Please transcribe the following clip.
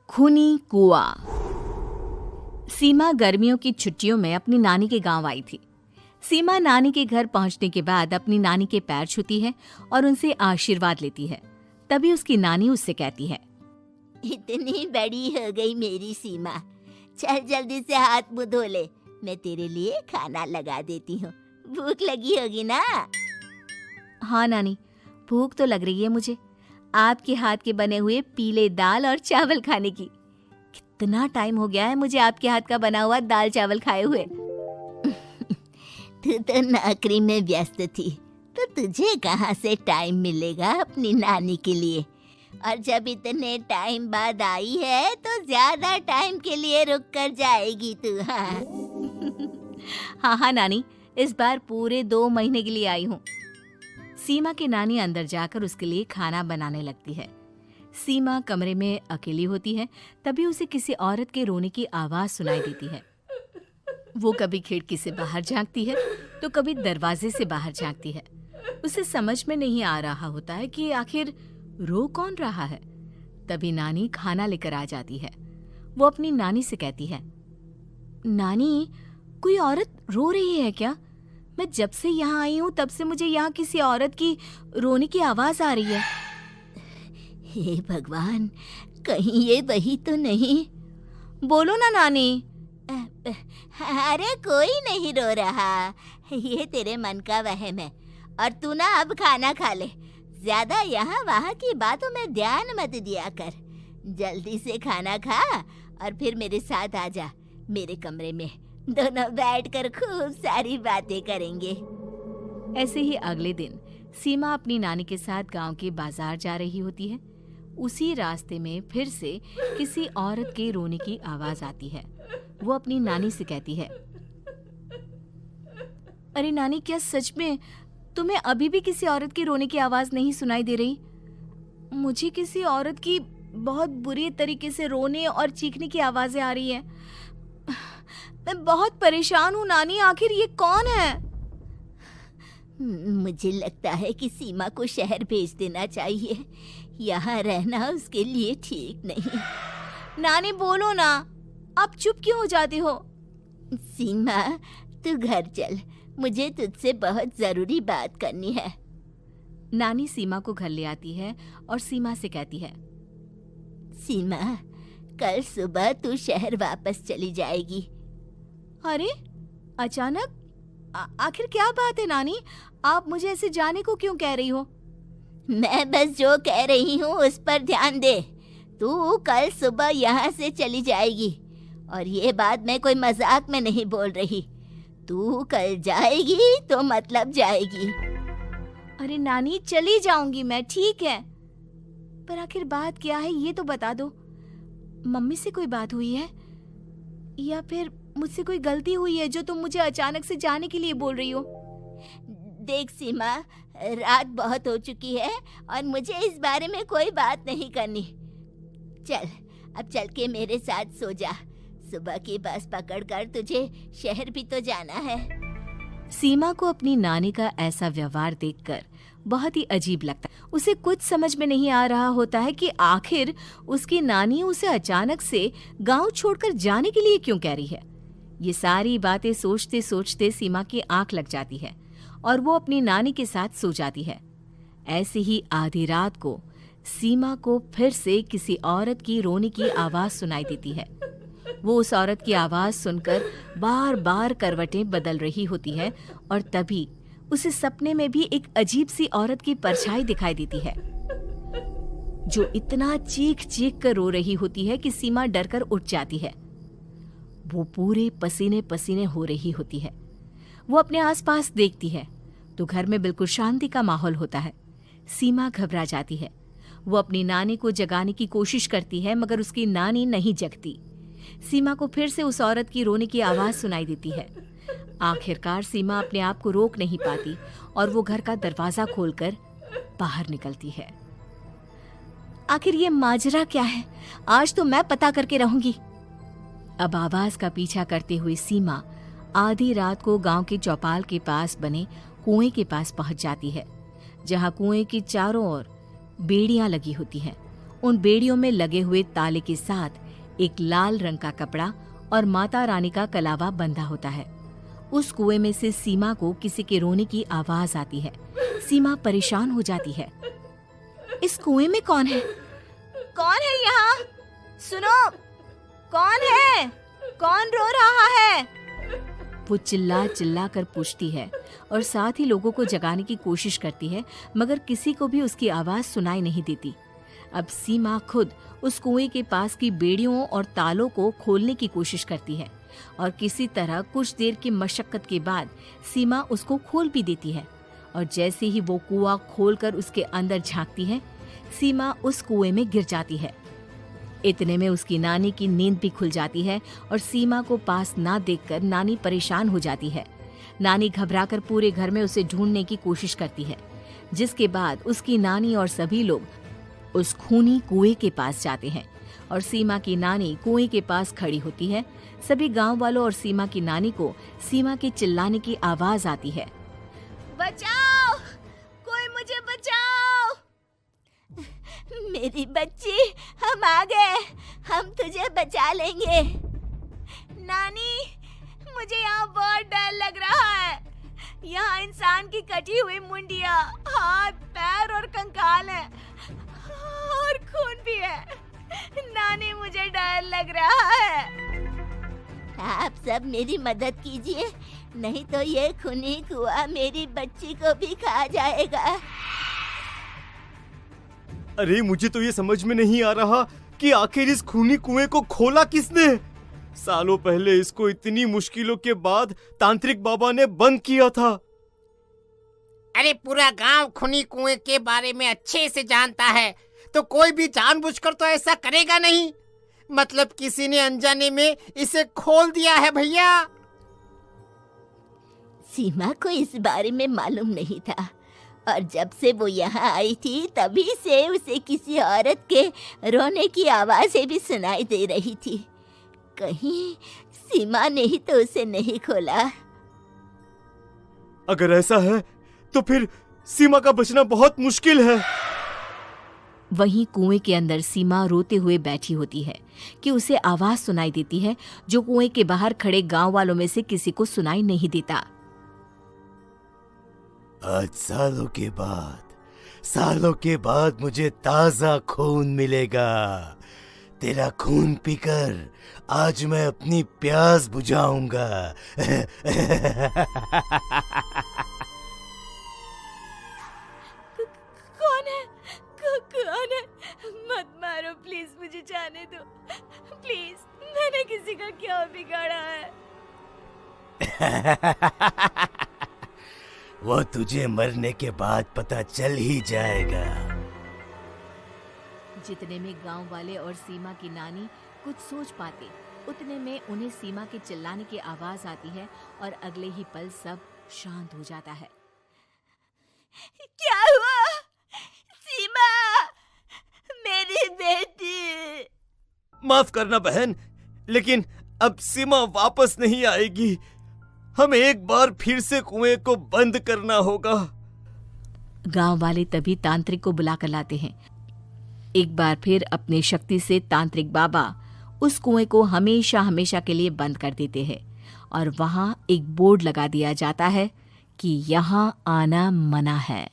खूनी कुआं। सीमा गर्मियों की छुट्टियों में अपनी नानी के गांव आई थी। सीमा नानी के घर पहुंचने के बाद अपनी नानी के पैर छूती है और उनसे आशीर्वाद लेती है। तभी उसकी नानी उससे कहती है, इतनी बड़ी हो गई मेरी सीमा, चल जल्दी से हाथ मुंह धो ले, मैं तेरे लिए खाना लगा देती हूँ। भूख लगी होगी ना? हाँ नानी, भूख तो लग रही है मुझे, आपके हाथ के बने हुए पीले दाल और चावल खाने की। कितना टाइम हो गया है मुझे आपके हाथ का बना हुआ दाल चावल खाए हुए। तू तो नौकरी में व्यस्त थी, तो तुझे कहाँ से टाइम मिलेगा अपनी नानी के लिए? और जब इतने टाइम बाद आई है तो ज्यादा टाइम के लिए रुक कर जाएगी तू। हाँ नानी, इस बार पूरे 2 महीने के लिए आई हूँ। सीमा की नानी अंदर जाकर उसके लिए खाना बनाने लगती है। सीमा कमरे में अकेली होती है, तभी उसे किसी औरत के रोने की आवाज सुनाई देती है। वो कभी खिड़की से बाहर झांकती है तो कभी दरवाजे से बाहर झांकती है। उसे समझ में नहीं आ रहा होता है कि आखिर रो कौन रहा है। तभी नानी खाना लेकर आ जाती है। वो अपनी नानी से कहती है, नानी, कोई औरत रो रही है क्या? मैं जब से यहाँ आई हूँ तब से मुझे यहाँ किसी औरत की रोने की आवाज आ रही है। हे भगवान, कहीं ये वही तो नहीं? बोलो ना नानी। अरे कोई नहीं रो रहा, ये तेरे मन का वहम है। और तू ना अब खाना खा ले, ज्यादा यहाँ वहाँ की बातों में ध्यान मत दिया कर। जल्दी से खाना खा और फिर मेरे साथ आ जा मेरे कमरे में, दोनों बैठकर खूब सारी बातें करेंगे। ऐसे ही अगले दिन सीमा अपनी नानी के साथ गांव के बाजार जा रही होती है। उसी रास्ते में फिर से किसी औरत के रोने की आवाज आती है। वो अपनी नानी से कहती है, अरे नानी, क्या सच में तुम्हें अभी भी किसी औरत की रोने की आवाज नहीं सुनाई दे रही? मुझे किसी औरत की बहुत बुरी तरीके से रोने और चीखने की आवाजें आ रही है। मैं बहुत परेशान हूँ नानी, आखिर ये कौन है? मुझे लगता है कि सीमा को शहर भेज देना चाहिए, यहाँ रहना उसके लिए ठीक नहीं। नानी बोलो ना, आप चुप क्यों हो जाते हो? सीमा, तू घर चल, मुझे तुझसे बहुत जरूरी बात करनी है। नानी सीमा को घर ले आती है और सीमा से कहती है, सीमा, कल सुबह तू शहर वापस चली जाएगी। अरे अचानक? आखिर क्या बात है नानी, आप मुझे ऐसे जाने को क्यों कह रही हो? मैं बस जो कह रही हूँ उस पर ध्यान दे। तू कल सुबह यहाँ से चली जाएगी, और ये बात मैं कोई मजाक में नहीं बोल रही। तू कल जाएगी तो मतलब जाएगी। अरे नानी, चली जाऊंगी मैं, ठीक है, पर आखिर बात क्या है ये तो बता दो। मम्मी से कोई बात हुई है या फिर मुझसे कोई गलती हुई है जो तुम मुझे अचानक से जाने के लिए बोल रही हो? देख सीमा, रात बहुत हो चुकी है और मुझे इस बारे में कोई बात नहीं करनी। चल, अब चल के मेरे साथ सो जा। सुबह की बस पकड़कर तुझे शहर भी तो जाना है। सीमा को अपनी नानी का ऐसा व्यवहार देखकर बहुत ही अजीब लगता है। उसे कुछ समझ में नहीं आ रहा होता है कि आखिर उसकी नानी उसे अचानक से गांव छोड़कर जाने के लिए क्यों कह रही है। ये सारी बातें सोचते सोचते सीमा की आंख लग जाती है और वो अपनी नानी के साथ सो जाती है। ऐसे ही आधी रात को सीमा को फिर से किसी औरत की रोने की आवाज सुनाई देती है। वो उस औरत की आवाज सुनकर बार बार करवटें बदल रही होती है और तभी उसे सपने में भी एक अजीब सी औरत की परछाई दिखाई देती है, जो इतना चीख चीख कर रो रही होती है कि सीमा डरकर उठ जाती है। वो पूरे पसीने पसीने हो रही होती है। वो अपने आसपास देखती है तो घर में बिल्कुल शांति का माहौल होता है। सीमा घबरा जाती है। वो अपनी नानी को जगाने की कोशिश करती है, मगर उसकी नानी नहीं जगती। सीमा को फिर से उस औरत की रोने की आवाज सुनाई देती है। आखिरकार सीमा अपने आप को रोक नहीं पाती और वो घर का दरवाजा खोलकर बाहर निकलती है। आखिर ये माजरा क्या है? आज तो मैं पता करके रहूंगी। अब आवाज का पीछा करते हुए सीमा आधी रात को गांव के चौपाल के पास बने कुएं के पास पहुंच जाती है, जहां कुएं की चारों ओर बेड़ियां लगी होती हैं उन बेड़ियों में लगे हुए ताले के साथ एक लाल रंग का कपड़ा और माता रानी का कलावा बंधा होता है। उस कुएं में से सीमा को किसी के रोने की आवाज आती है। सीमा परेशान हो जाती है। इस कुएं में कौन है? कौन है यहाँ? सुनो, कौन है? कौन रो रहा है? वो चिल्ला चिल्ला कर पूछती है और साथ ही लोगों को जगाने की कोशिश करती है, मगर किसी को भी उसकी आवाज सुनाई नहीं देती। अब सीमा खुद उस कुएं के पास की बेड़ियों और तालों को खोलने की कोशिश करती है और किसी तरह कुछ देर की मशक्कत के बाद सीमा उसको खोल भी देती है। और जैसे ही वो कुआं खोलकर उसके अंदर झांकती है, सीमा उस कुएं में गिर जाती है। इतने में उसकी नानी की नींद भी खुल जाती है और सीमा को पास ना देखकर नानी परेशान हो जाती है। नानी घबराकर पूरे घर में उसे ढूंढने की कोशिश करती है, जिसके बाद उसकी नानी और सभी लोग उस खूनी कुएं के पास जाते हैं और सीमा की नानी कुएं के पास खड़ी होती है। सभी गांव वालों और सीमा की नानी को सीमा के चिल्लाने की आवाज आती है। बचाओ, कोई मुझे बचाओ। मेरी बच्ची, हम आ गए, हम तुझे बचा लेंगे। नानी, मुझे यहाँ बहुत डर लग रहा है। यहाँ इंसान की कटी हुई मुंडिया, हाथ, पैर और कंकाल हैं और खून भी है। नानी, मुझे डर लग रहा है। आप सब मेरी मदद कीजिए, नहीं तो ये खूनी कुआं मेरी बच्ची को भी खा जाएगा। अरे मुझे तो ये समझ में नहीं आ रहा कि आखिर इस खूनी कुएं को खोला किसने। सालों पहले इसको इतनी मुश्किलों के बाद तांत्रिक बाबा ने बंद किया था। अरे पूरा गांव खूनी कुएं के बारे में अच्छे से जानता है, तो कोई भी जानबूझकर तो ऐसा करेगा नहीं। मतलब किसी ने अनजाने में इसे खोल दिया है भैया। सीमा को इस बारे में मालूम नहीं था और जब से वो यहाँ आई थी तभी से उसे किसी औरत के रोने की आवाजें भी सुनाई दे रही थी। कहीं सीमा ने ही तो उसे नहीं खोला। अगर ऐसा है तो फिर सीमा का बचना बहुत मुश्किल है। वहीं कुएं के अंदर सीमा रोते हुए बैठी होती है कि उसे आवाज सुनाई देती है जो कुएं के बाहर खड़े गांव वालों में से किसी को सुनाई नहीं देता। आज सालों के बाद मुझे ताजा खून मिलेगा। तेरा खून पीकर आज मैं अपनी प्यास बुझाऊंगा। कौन है? मत मारो प्लीज, मुझे जाने दो प्लीज। मैंने किसी का क्या बिगाड़ा है? वो तुझे मरने के बाद पता चल ही जाएगा। जितने में गांव वाले और सीमा की नानी कुछ सोच पाते, उतने में उन्हें सीमा के चिल्लाने की आवाज आती है और अगले ही पल सब शांत हो जाता है। क्या हुआ? सीमा, मेरी बेटी। माफ करना बहन, लेकिन अब सीमा वापस नहीं आएगी। हमें एक बार फिर से कुएं को बंद करना होगा। गांव वाले तभी तांत्रिक को बुला कर लाते हैं। एक बार फिर अपनी शक्ति से तांत्रिक बाबा उस कुएं को हमेशा हमेशा के लिए बंद कर देते हैं और वहां एक बोर्ड लगा दिया जाता है कि यहाँ आना मना है।